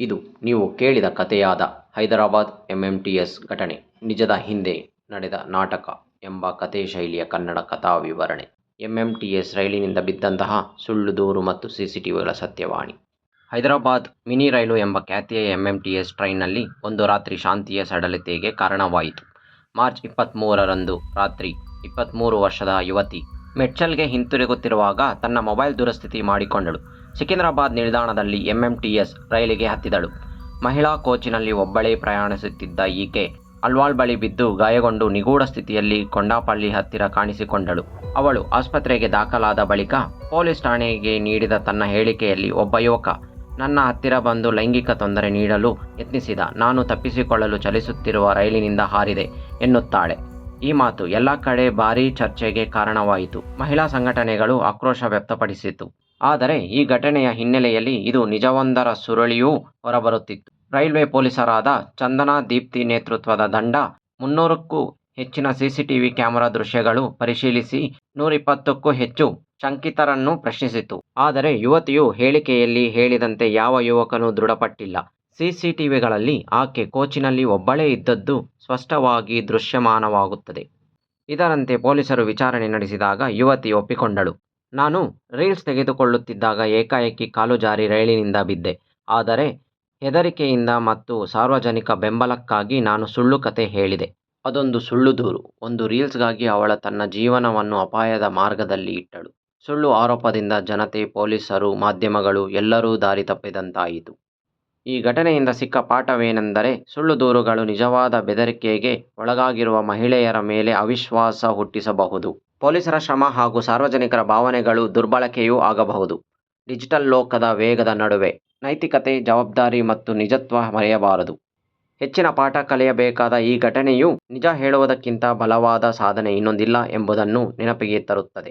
ಇದು ನೀವು ಕೇಳಿದ ಕಥೆಯಾದ ಹೈದರಾಬಾದ್ ಎಂಎಂಟಿಎಸ್ ಘಟನೆ ನಿಜದ ಹಿಂದೆ ನಡೆದ ನಾಟಕ ಎಂಬ ಕಥೆ ಶೈಲಿಯ ಕನ್ನಡ ಕಥಾ ವಿವರಣೆ. ಎಂಎಂಟಿಎಸ್ ರೈಲಿನಿಂದ ಬಿದ್ದಂತಹ ಸುಳ್ಳು ದೂರು ಮತ್ತು ಸಿಸಿಟಿವಿಗಳ ಸತ್ಯವಾಣಿ. ಹೈದರಾಬಾದ್ ಮಿನಿ ರೈಲು ಎಂಬ ಖ್ಯಾತಿಯ ಎಂಎಂಟಿಎಸ್ ಟ್ರೈನ್ನಲ್ಲಿ ಒಂದು ರಾತ್ರಿ ಶಾಂತಿಯ ಸಡಲತೆಗೆ ಕಾರಣವಾಯಿತು. ಮಾರ್ಚ್ 23ರಂದು ರಾತ್ರಿ 23 ವರ್ಷದ ಯುವತಿ ಮೆಡ್ಚಲ್ಗೆ ಹಿಂತಿರುಗುತ್ತಿರುವಾಗ ತನ್ನ ಮೊಬೈಲ್ ದುರಸ್ಥಿತಿ ಮಾಡಿಕೊಂಡಳು. ಸಿಕಿಂದ್ರಾಬಾದ್ ನಿಲ್ದಾಣದಲ್ಲಿ ಎಂಎಂಟಿಎಸ್ ರೈಲಿಗೆ ಹತ್ತಿದಳು. ಮಹಿಳಾ ಕೋಚಿನಲ್ಲಿ ಒಬ್ಬಳೇ ಪ್ರಯಾಣಿಸುತ್ತಿದ್ದ ಈಕೆ ಅಲ್ವಾಲ್ ಬಳಿ ಬಿದ್ದು ಗಾಯಗೊಂಡು ನಿಗೂಢ ಸ್ಥಿತಿಯಲ್ಲಿ ಕೊಂಡಾಪಳ್ಳಿ ಹತ್ತಿರ ಕಾಣಿಸಿಕೊಂಡಳು. ಅವಳು ಆಸ್ಪತ್ರೆಗೆ ದಾಖಲಾದ ಬಳಿಕ ಪೊಲೀಸ್ ಠಾಣೆಗೆ ನೀಡಿದ ತನ್ನ ಹೇಳಿಕೆಯಲ್ಲಿ, ಒಬ್ಬ ಯುವಕ ನನ್ನ ಹತ್ತಿರ ಬಂದು ಲೈಂಗಿಕ ತೊಂದರೆ ನೀಡಲು ಯತ್ನಿಸಿದ, ನಾನು ತಪ್ಪಿಸಿಕೊಳ್ಳಲು ಚಲಿಸುತ್ತಿರುವ ರೈಲಿನಿಂದ ಹಾರಿದೆ ಎನ್ನುತ್ತಾಳೆ. ಈ ಮಾತು ಎಲ್ಲ ಕಡೆ ಭಾರೀ ಚರ್ಚೆಗೆ ಕಾರಣವಾಯಿತು. ಮಹಿಳಾ ಸಂಘಟನೆಗಳು ಆಕ್ರೋಶ ವ್ಯಕ್ತಪಡಿಸಿತು. ಆದರೆ ಈ ಘಟನೆಯ ಹಿನ್ನೆಲೆಯಲ್ಲಿ ಇದು ನಿಜವೊಂದರ ಸುರುಳಿಯೂ ಹೊರಬರುತ್ತಿತ್ತು. ರೈಲ್ವೆ ಪೊಲೀಸರಾದ ಚಂದನಾ ದೀಪ್ತಿ ನೇತೃತ್ವದ ತಂಡ 300ಕ್ಕೂ ಹೆಚ್ಚಿನ ಸಿಸಿಟಿವಿ ಕ್ಯಾಮೆರಾ ದೃಶ್ಯಗಳು ಪರಿಶೀಲಿಸಿ 120ಕ್ಕೂ ಹೆಚ್ಚು ಶಂಕಿತರನ್ನು ಪ್ರಶ್ನಿಸಿತು. ಆದರೆ ಯುವತಿಯು ಹೇಳಿಕೆಯಲ್ಲಿ ಹೇಳಿದಂತೆ ಯಾವ ಯುವಕನೂ ದೃಢಪಟ್ಟಿಲ್ಲ. ಸಿಸಿಟಿವಿಗಳಲ್ಲಿ ಆಕೆ ಕೋಚಿನಲ್ಲಿ ಒಬ್ಬಳೇ ಇದ್ದದ್ದು ಸ್ಪಷ್ಟವಾಗಿ ದೃಶ್ಯಮಾನವಾಗುತ್ತದೆ. ಇದರಂತೆ ಪೊಲೀಸರು ವಿಚಾರಣೆ ನಡೆಸಿದಾಗ ಯುವತಿ ಒಪ್ಪಿಕೊಂಡಳು. ನಾನು ರೀಲ್ಸ್ ತೆಗೆದುಕೊಳ್ಳುತ್ತಿದ್ದಾಗ ಏಕಾಏಕಿ ಕಾಲು ಜಾರಿ ರೈಲಿನಿಂದ ಬಿದ್ದೆ. ಆದರೆ ಹೆದರಿಕೆಯಿಂದ ಮತ್ತು ಸಾರ್ವಜನಿಕ ಬೆಂಬಲಕ್ಕಾಗಿ ನಾನು ಸುಳ್ಳು ಕತೆ ಹೇಳಿದೆ. ಅದೊಂದು ಸುಳ್ಳು ದೂರು. ಒಂದು ರೀಲ್ಸ್ಗಾಗಿ ಅವಳ ತನ್ನ ಜೀವನವನ್ನು ಅಪಾಯದ ಮಾರ್ಗದಲ್ಲಿ ಇಟ್ಟಳು. ಸುಳ್ಳು ಆರೋಪದಿಂದ ಜನತೆ, ಪೊಲೀಸರು, ಮಾಧ್ಯಮಗಳು ಎಲ್ಲರೂ ದಾರಿ ತಪ್ಪಿದಂತಾಯಿತು. ಈ ಘಟನೆಯಿಂದ ಸಿಕ್ಕ ಪಾಠವೇನೆಂದರೆ, ಸುಳ್ಳು ದೂರುಗಳು ನಿಜವಾದ ಬೆದರಿಕೆಗೆ ಒಳಗಾಗಿರುವ ಮಹಿಳೆಯರ ಮೇಲೆ ಅವಿಶ್ವಾಸ ಹುಟ್ಟಿಸಬಹುದು. ಪೊಲೀಸರ ಶ್ರಮ ಹಾಗೂ ಸಾರ್ವಜನಿಕರ ಭಾವನೆಗಳು ದುರ್ಬಳಕೆಯೂ ಆಗಬಹುದು. ಡಿಜಿಟಲ್ ಲೋಕದ ವೇಗದ ನಡುವೆ ನೈತಿಕತೆ, ಜವಾಬ್ದಾರಿ ಮತ್ತು ನಿಜತ್ವ ಮರೆಯಬಾರದು. ಹೆಚ್ಚಿನ ಪಾಠ ಕಲಿಯಬೇಕಾದ ಈ ಘಟನೆಯು ನಿಜ ಹೇಳುವುದಕ್ಕಿಂತ ಬಲವಾದ ಸಾಧನೆ ಇನ್ನೊಂದಿಲ್ಲ ಎಂಬುದನ್ನು ನೆನಪಿಗೆ ತರುತ್ತದೆ.